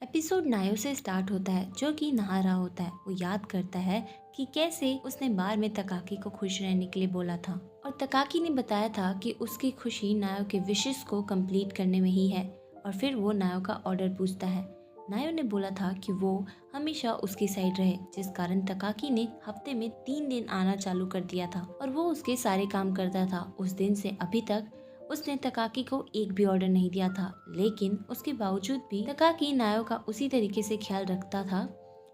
Episode नायो से start होता है जो कि नहा रहा होता है। वो याद करता है कि कैसे उसने बार में तकाकी को खुश रहने के लिए बोला था और तकाकी ने बताया था कि उसकी खुशी नायो के विशेस को कंप्लीट करने में ही है। और फिर वो नायो का ऑर्डर पूछता है। नायो ने बोला था कि वो हमेशा उसकी साइड रहे, जिस कारण तकाकी ने हफ्ते में 3 दिन आना चालू कर दिया था और वो उसके सारे काम करता था। उस दिन से अभी तक उसने तकाकी को एक भी ऑर्डर नहीं दिया था, लेकिन उसके बावजूद भी तकाकी नायो का उसी तरीके से ख्याल रखता था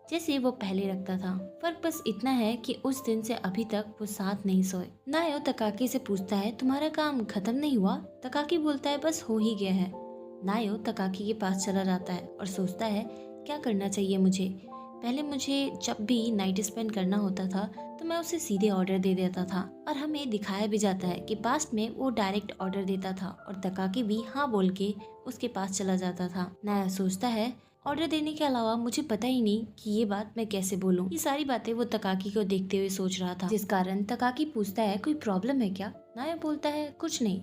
जैसे वो पहले रखता था। फर्क बस इतना है कि उस दिन से अभी तक वो साथ नहीं सोए। नायो तकाकी से पूछता है, तुम्हारा काम खत्म नहीं हुआ? तकाकी बोलता है, बस हो ही गया है। नायो तकाकी के पास चला जाता है और सोचता है, क्या करना चाहिए मुझे। पहले मुझे जब भी नाइट स्पेंड करना होता था तो मैं उसे सीधे ऑर्डर दे देता था और हमें दिखाया भी जाता है कि पास्ट में वो डायरेक्ट ऑर्डर देता था और तकाकी भी हाँ बोल के उसके पास चला जाता था। नाया सोचता है, ऑर्डर देने के अलावा मुझे पता ही नहीं कि ये बात मैं कैसे बोलूं। ये सारी बातें वो तकाकी को देखते हुए सोच रहा था, जिस कारण तकाकी पूछता है, कोई प्रॉब्लम है क्या? नाया बोलता है, कुछ नहीं।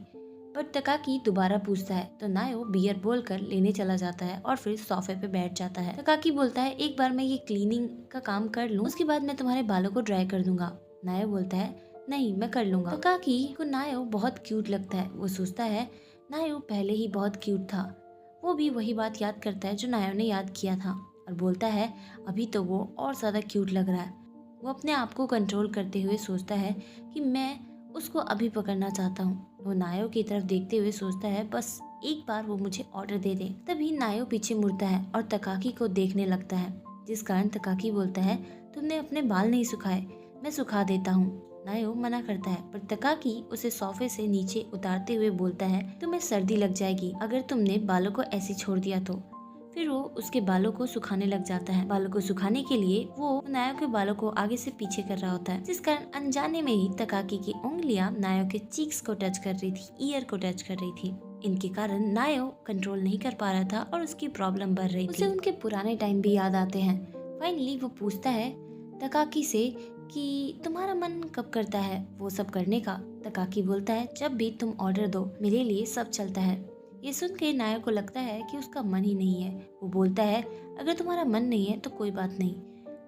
पर तकाकी दोबारा पूछता है तो नायो बियर बोलकर लेने चला जाता है और फिर सोफे पे बैठ जाता है। तकाकी बोलता है, एक बार मैं ये क्लीनिंग का काम कर लूं, उसके बाद मैं तुम्हारे बालों को ड्राई कर दूंगा। नायो बोलता है, नहीं मैं कर लूंगा। तकाकी को नायो बहुत क्यूट लगता है। वो सोचता है नायो पहले ही बहुत क्यूट था। वो भी वही बात याद करता है जो नायो ने याद किया था और बोलता है, अभी तो वो और ज्यादा क्यूट लग रहा है। वो अपने आप को कंट्रोल करते हुए सोचता है कि मैं उसको अभी पकड़ना चाहता हूँ। वो नायो की तरफ देखते हुए सोचता है, बस एक बार वो मुझे ऑर्डर दे दे। तभी नायो पीछे मुड़ता है और तकाकी को देखने लगता है, जिस कारण तकाकी बोलता है, तुमने अपने बाल नहीं सुखाए, मैं सुखा देता हूँ। नायो मना करता है पर तकाकी उसे सोफे से नीचे उतारते हुए बोलता है, तुम्हें सर्दी लग जाएगी अगर तुमने बालों को ऐसे छोड़ दिया तो। फिर वो उसके बालों को सुखाने लग जाता है। बालों को सुखाने के लिए वो नायो के बालों को आगे से पीछे कर रहा होता है, जिस कारण अनजाने में ही तकाकी की उंगलियां नायो के चीक्स को टच कर रही थी, ईयर को टच कर रही थी। इनके कारण नायो कंट्रोल नहीं कर पा रहा था और उसकी प्रॉब्लम बढ़ रही थी। उसे उनके पुराने टाइम भी याद आते हैं। फाइनली वो पूछता है तकाकी से कि तुम्हारा मन कब करता है वो सब करने का? तकाकी बोलता है, जब भी तुम ऑर्डर दो मेरे लिए सब चलता है। ये सुन के नायो को लगता है कि उसका मन ही नहीं है। वो बोलता है, अगर तुम्हारा मन नहीं है तो कोई बात नहीं।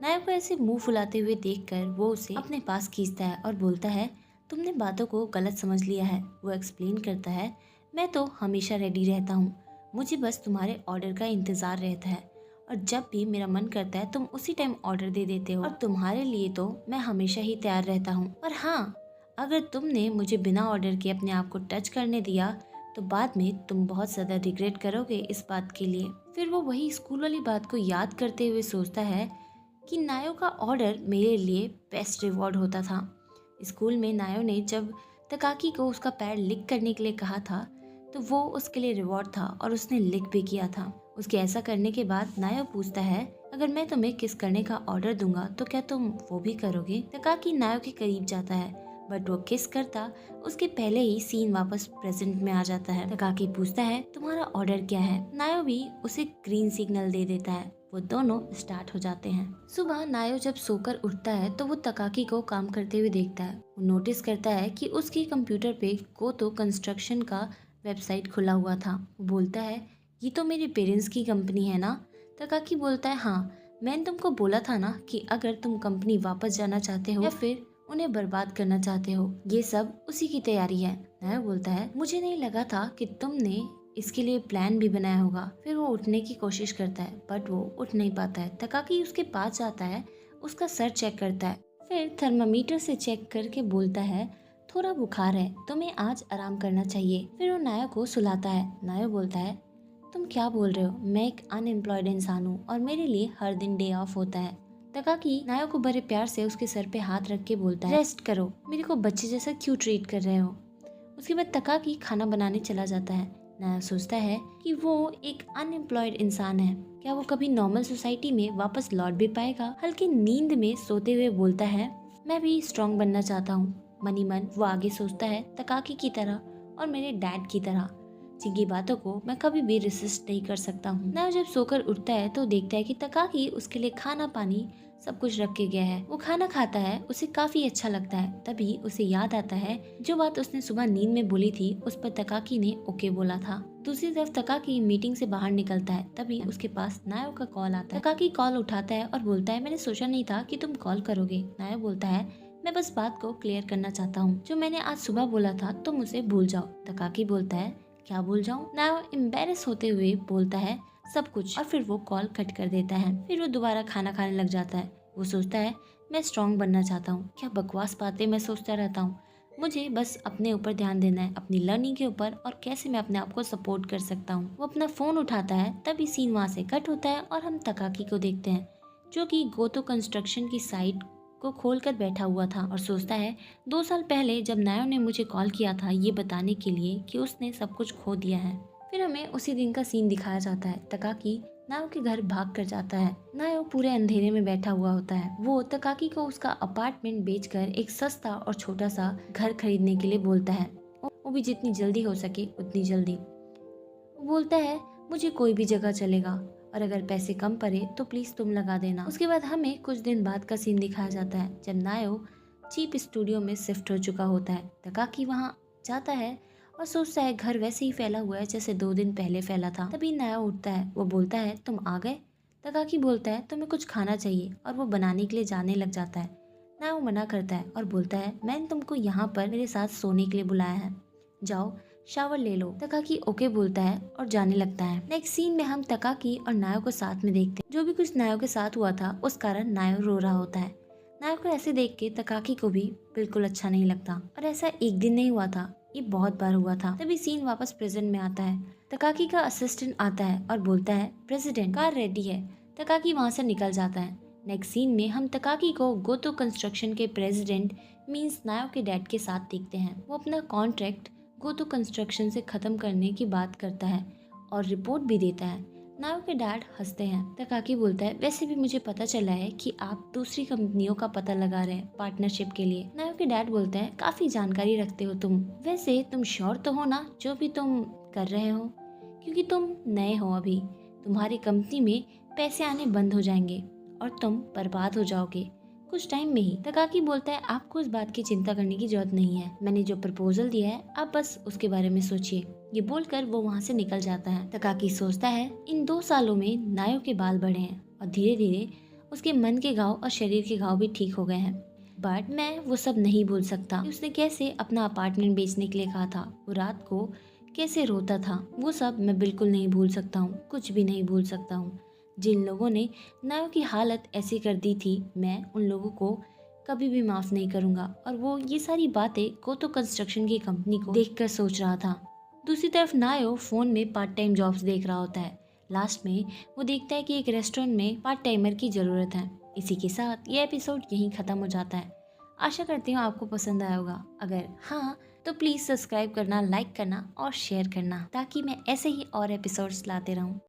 नायो को ऐसे मुंह फुलाते हुए देखकर वो उसे अपने पास खींचता है और बोलता है, तुमने बातों को गलत समझ लिया है। वो एक्सप्लेन करता है, मैं तो हमेशा रेडी रहता हूँ, मुझे बस तुम्हारे ऑर्डर का इंतजार रहता है और जब भी मेरा मन करता है तुम उसी टाइम ऑर्डर दे देते हो और तुम्हारे लिए तो मैं हमेशा ही तैयार रहता हूँ। और हाँ, अगर तुमने मुझे बिना ऑर्डर के अपने आप को टच करने दिया तो बाद में तुम बहुत ज्यादा रिग्रेट करोगे इस बात के लिए। फिर वो वही स्कूल वाली बात को याद करते हुए सोचता है कि नायो का ऑर्डर मेरे लिए बेस्ट रिवॉर्ड होता था। स्कूल में नायो ने जब तकाकी को उसका पैर लिक करने के लिए कहा था तो वो उसके लिए रिवॉर्ड था और उसने लिक भी किया था। उसके ऐसा करने के बाद नायो पूछता है, अगर मैं तुम्हें किस करने का ऑर्डर दूंगा तो क्या तुम वो भी करोगे? तकाकी नायो के करीब जाता है बट वो किस करता उसके पहले ही सीन वापस प्रेजेंट में आ जाता है। तकाकी पूछता है, तुम्हारा ऑर्डर क्या है? नायो भी उसे ग्रीन सिग्नल दे देता है। वो दोनों स्टार्ट हो जाते हैं। सुबह नायो जब सोकर उठता है तो वो तकाकी को काम करते हुए देखता है। वो नोटिस करता है कि उसके कंप्यूटर पे कोतो कंस्ट्रक्शन का वेबसाइट खुला हुआ था। वो बोलता है, ये तो मेरे पेरेंट्स की कंपनी है ना? तकाकी बोलता है, हाँ, मैंने तुमको बोला था ना कि अगर तुम कंपनी वापस जाना चाहते हो या फिर उन्हें बर्बाद करना चाहते हो, ये सब उसी की तैयारी है। नायो बोलता है, मुझे नहीं लगा था कि तुमने इसके लिए प्लान भी बनाया होगा। फिर वो उठने की कोशिश करता है बट वो उठ नहीं पाता है। तकाकी उसके पास जाता है, उसका सर चेक करता है, फिर थर्मामीटर से चेक करके बोलता है, थोड़ा बुखार है, तुम्हें आज आराम करना चाहिए। फिर वो नायो को सुलाता है। नायो बोलता है, तुम क्या बोल रहे हो? मैं एक अनएम्प्लॉयड इंसान हूँ और मेरे लिए हर दिन डे ऑफ होता है। तकाकी नायो को बड़े प्यार से उसके सर पे हाथ रख के बोलता है, रेस्ट करो, मेरे को बच्चे जैसा क्यों ट्रीट कर रहे हो? उसके बाद तकाकी खाना बनाने चला जाता है। नायो सोचता है कि वो एक अनएम्प्लॉयड इंसान है, क्या वो कभी नॉर्मल सोसाइटी में वापस लौट भी पाएगा? हल्की नींद में सोते हुए बोलता है, मैं भी स्ट्रॉन्ग बनना चाहता हूँ। मनी मन वो आगे सोचता है, तकाकी की तरह और मेरे डैड की तरह, जिनकी बातों को मैं कभी भी रेसिस्ट नहीं कर सकता हूँ। नायो जब सोकर उठता है तो देखता है कि तकाकी उसके लिए खाना पानी सब कुछ रख के गया है। वो खाना खाता है, उसे काफी अच्छा लगता है। तभी उसे याद आता है जो बात उसने सुबह नींद में बोली थी, उस पर तकाकी ने ओके बोला था। दूसरी तरफ तकाकी मीटिंग से बाहर निकलता है, तभी उसके पास नायो का कॉल आता है। तकाकी कॉल उठाता है और बोलता है, मैंने सोचा नहीं था कि तुम कॉल करोगे। नायो बोलता है, मैं बस बात को क्लियर करना चाहता हूँ, जो मैंने आज सुबह बोला था तुम उसे भूल जाओ। तकाकी बोलता है, क्या भूल जाऊँ? नायो एम्बेरस होते हुए बोलता है, सब कुछ। और फिर वो कॉल कट कर देता है। फिर वो दोबारा खाना खाने लग जाता है। वो सोचता है, मैं स्ट्रॉन्ग बनना चाहता हूँ। क्या बकवास बातें मैं सोचता रहता हूँ। मुझे बस अपने ऊपर ध्यान देना है, अपनी लर्निंग के ऊपर, और कैसे मैं अपने आप को सपोर्ट कर सकता हूँ। वो अपना फोन उठाता है, तभी सीन वहाँ से कट होता है और हम तकाकी को देखते हैं, जो कि गोतो कंस्ट्रक्शन की साइट को खोलकर बैठा हुआ था और सोचता है, 2 साल पहले जब नायो ने मुझे कॉल किया था ये बताने के लिए कि उसने सब कुछ खो दिया है। फिर हमें उसी दिन का सीन दिखाया जाता है। तकाकी नायो के घर भाग कर जाता है। नायो पूरे अंधेरे में बैठा हुआ होता है। वो तकाकी को उसका अपार्टमेंट बेचकर एक सस्ता और छोटा सा घर खरीदने के लिए बोलता है, वो भी जितनी जल्दी हो सके उतनी जल्दी। वो बोलता है, मुझे कोई भी जगह चलेगा, और अगर पैसे कम पड़े तो प्लीज तुम लगा देना। उसके बाद हमें कुछ दिन बाद का सीन दिखाया जाता है, जब नायो चीप स्टूडियो में शिफ्ट हो चुका होता है। तकाकी वहाँ जाता है और सोचता है घर वैसे ही फैला हुआ है जैसे 2 दिन पहले फैला था। तभी नायो उठता है। वो बोलता है, तुम आ गए? तकाकी बोलता है, तुम्हें कुछ खाना चाहिए, और वो बनाने के लिए जाने लग जाता है। नायो मना करता है और बोलता है, मैंने तुमको यहाँ पर मेरे साथ सोने के लिए बुलाया है, जाओ शावर ले लो। तकाकी ओके बोलता है और जाने लगता है। नेक्स्ट सीन में हम तकाकी और नायो को साथ में देखते हैं। जो भी कुछ नायो के साथ हुआ था उस कारण नायो रो रहा होता है। नायो को ऐसे देख के तकाकी को भी बिल्कुल अच्छा नहीं लगता, और ऐसा एक दिन नहीं हुआ था, ये बहुत बार हुआ था। तभी सीन वापस प्रेजेंट में आता है। तकाकी का असिस्टेंट आता है और बोलता है, प्रेसिडेंट कार रेडी है। तकाकी वहाँ से निकल जाता है। नेक्स्ट सीन में हम तकाकी को गोतो कंस्ट्रक्शन के प्रेसिडेंट मीन्स नायो के डैड के साथ देखते हैं। वो अपना कॉन्ट्रैक्ट गोतो कंस्ट्रक्शन से खत्म करने की बात करता है और रिपोर्ट भी देता है। नायो के डैड हंसते हैं। तकाकी बोलता है, वैसे भी मुझे पता चला है कि आप दूसरी कंपनियों का पता लगा रहे हैं पार्टनरशिप के लिए। नायो के डैड बोलते हैं, काफी जानकारी रखते हो तुम। वैसे तुम श्योर तो हो ना जो भी तुम कर रहे हो, क्योंकि तुम नए हो अभी, तुम्हारी कंपनी में पैसे आने बंद हो जाएंगे और तुम बर्बाद हो जाओगे कुछ टाइम में ही। तकाकी बोलता है, आपको इस बात की चिंता करने की जरूरत नहीं है, मैंने जो प्रपोजल दिया है आप बस उसके बारे में सोचिए। ये बोलकर वो वहाँ से निकल जाता है। तकाकी सोचता है, इन 2 सालों में नायो के बाल बढ़े हैं और धीरे धीरे उसके मन के घाव और शरीर के घाव भी ठीक हो गए हैं, बट मैं वो सब नहीं भूल सकता। उसने कैसे अपना अपार्टमेंट बेचने के लिए कहा था, वो रात को कैसे रोता था, वो सब मैं बिल्कुल नहीं भूल सकता हूँ, कुछ भी नहीं भूल सकता हूँ। जिन लोगों ने नायो की हालत ऐसी कर दी थी, मैं उन लोगों को कभी भी माफ नहीं करूंगा। और वो ये सारी बातें गोतो कंस्ट्रक्शन की कंपनी को देखकर सोच रहा था। दूसरी तरफ नायो फोन में पार्ट टाइम जॉब्स देख रहा होता है। लास्ट में वो देखता है कि एक रेस्टोरेंट में पार्ट टाइमर की जरूरत है। इसी के साथ ये एपिसोड यहीं खत्म हो जाता है। आशा करती हूँ आपको पसंद आया होगा। अगर हाँ तो प्लीज सब्सक्राइब करना, लाइक करना और शेयर करना, ताकि मैं ऐसे ही और एपिसोड्स लाते रहूँ।